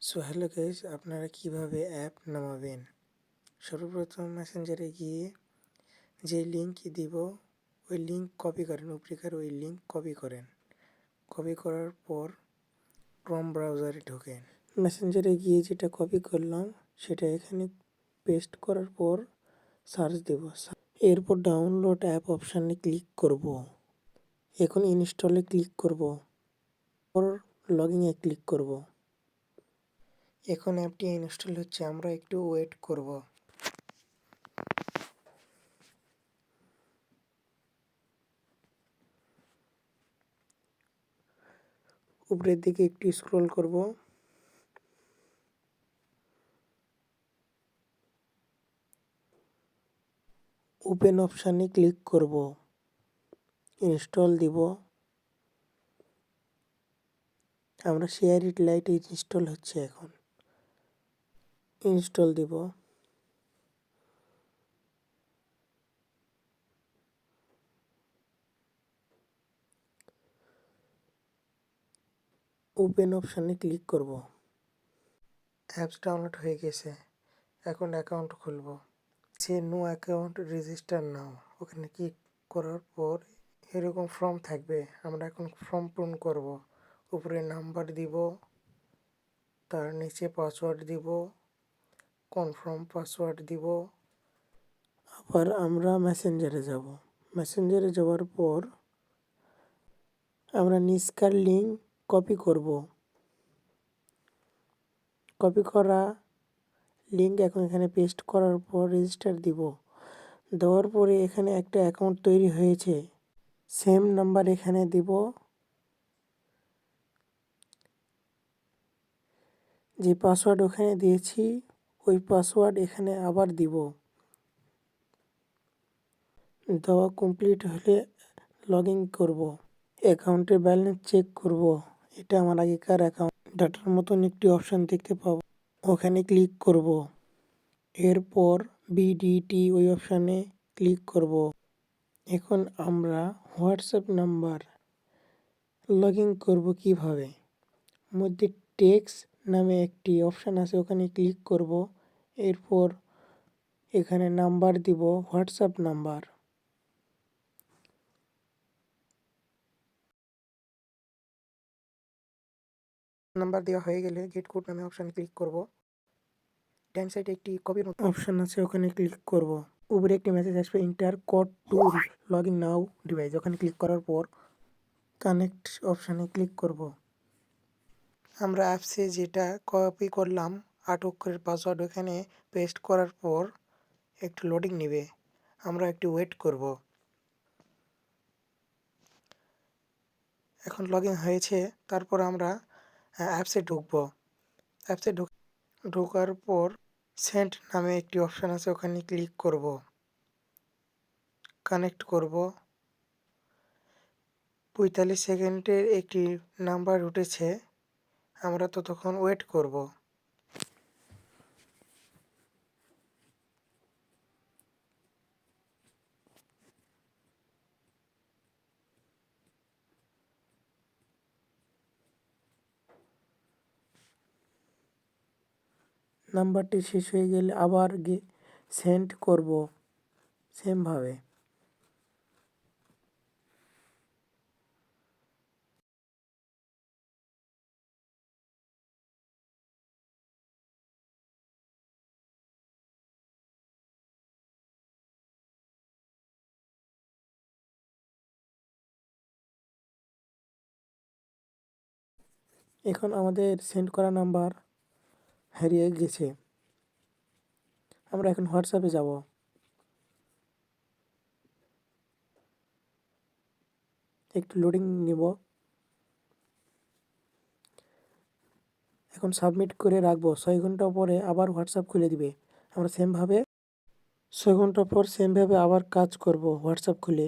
So hello guys, আপনারা কিভাবে app নামাবেন। সর্বপ্রথম মেসেঞ্জারে গিয়ে যে লিঙ্ক দিব ওই লিঙ্ক কপি করেন, উপরেকার ওই লিঙ্ক কপি করেন। কপি করার পর ক্রোম ব্রাউজারে ঢোকেন। মেসেঞ্জারে গিয়ে যেটা কপি করলাম সেটা এখানে পেস্ট করার পর সার্চ দেব। এরপর ডাউনলোড অ্যাপ অপশানে ক্লিক করব। এখন ইনস্টলে ক্লিক করব, পর লগইনে ক্লিক করব। এখন অ্যাপটি ইনস্টল হচ্ছে, আমরা একটু ওয়েট করব। উপরের দিকে একটু স্ক্রল করব। ওপেন অপশানে ক্লিক করব, ইনস্টল দিব। আমরা শেয়ার ইট লাইট ইনস্টল হচ্ছে, এখন ইনস্টল দিব। ওপেন অপশানে ক্লিক করব। অ্যাপস ডাউনলোড হয়ে গেছে, এখন অ্যাকাউন্ট খুলব। সে নো অ্যাকাউন্ট রেজিস্টার নাও, ওখানে ক্লিক করার পর এরকম ফর্ম থাকবে। আমরা এখন ফর্ম পূরণ করব। উপরে নাম্বার দিব, তার নিচে পাসওয়ার্ড দিব, কনফার্ম পাসওয়ার্ড দিব। আবার আমরা মেসেঞ্জারে যাব। মেসেঞ্জারে যাওয়ার পর আমরা নিচকার লিঙ্ক কপি করব। কপি করা লিঙ্ক এখন এখানে পেস্ট করার পর রেজিস্টার দিব। দেওয়ার পরে এখানে একটা অ্যাকাউন্ট তৈরি হয়েছে, সেম নাম্বার এখানে দিব। যে পাসওয়ার্ড ওখানে দিয়েছি ওই পাসওয়ার্ড এখানে আবার দিব। দেওয়া কমপ্লিট হলে লগ ইন করবো। অ্যাকাউন্টের ব্যালেন্স চেক করব। এটা আমার আগেকার অ্যাকাউন্ট। ডাটার মতন একটি অপশান দেখতে পাবো, ওখানে ক্লিক করব। এরপর বিডিটি ওই অপশানে ক্লিক করব। এখন আমরা হোয়াটসঅ্যাপ নাম্বার লগ ইন করবো কীভাবে। মধ্যে টেক্সট নামে একটি অপশান আছে, ওখানে ক্লিক করব। এরপর এখানে নাম্বার দিব, হোয়াটসঅ্যাপ নাম্বার। নাম্বার দেওয়া হয়ে গেলে গেট কোড নামে অপশানে ক্লিক করব। ডান সাইডে একটি কপির অপশান আছে, ওখানে ক্লিক করব। উপরে একটি মেসেজ আসবে, enter code to log in now device. ওখানে ক্লিক করার পর কানেক্ট অপশানে ক্লিক করব। আমরা অ্যাপসে যেটা কপি করলাম 8 অক্ষরের পাসওয়ার্ড ওখানে পেস্ট করার পর একটু লোডিং নেবে, আমরা একটু ওয়েট করব। এখন লগ ইন হয়েছে, তারপর আমরা অ্যাপসে ঢুকবো। অ্যাপসে ঢোকার পর সেন্ড নামে একটি অপশান আছে, ওখানে ক্লিক করব। কানেক্ট করব। 45 সেকেন্ডের একটি নাম্বার উঠেছে, আমরা ততক্ষণ ওয়েট করব। নাম্বারটি শেষ হয়ে গেলে আবার সেন্ড করব সেমভাবে। এখন আমাদের সেন্ড করা নাম্বার হারিয়ে গেছে। আমরা এখন হোয়াটসঅ্যাপে যাব। একটু লোডিং নিব। এখন সাবমিট করে রাখবো, 6 ঘন্টা পরে আবার হোয়াটসঅ্যাপ খুলে দিবে। আমরা সেমভাবে 6 ঘন্টা পর সেমভাবে আবার কাজ করব হোয়াটসঅ্যাপ খুলে।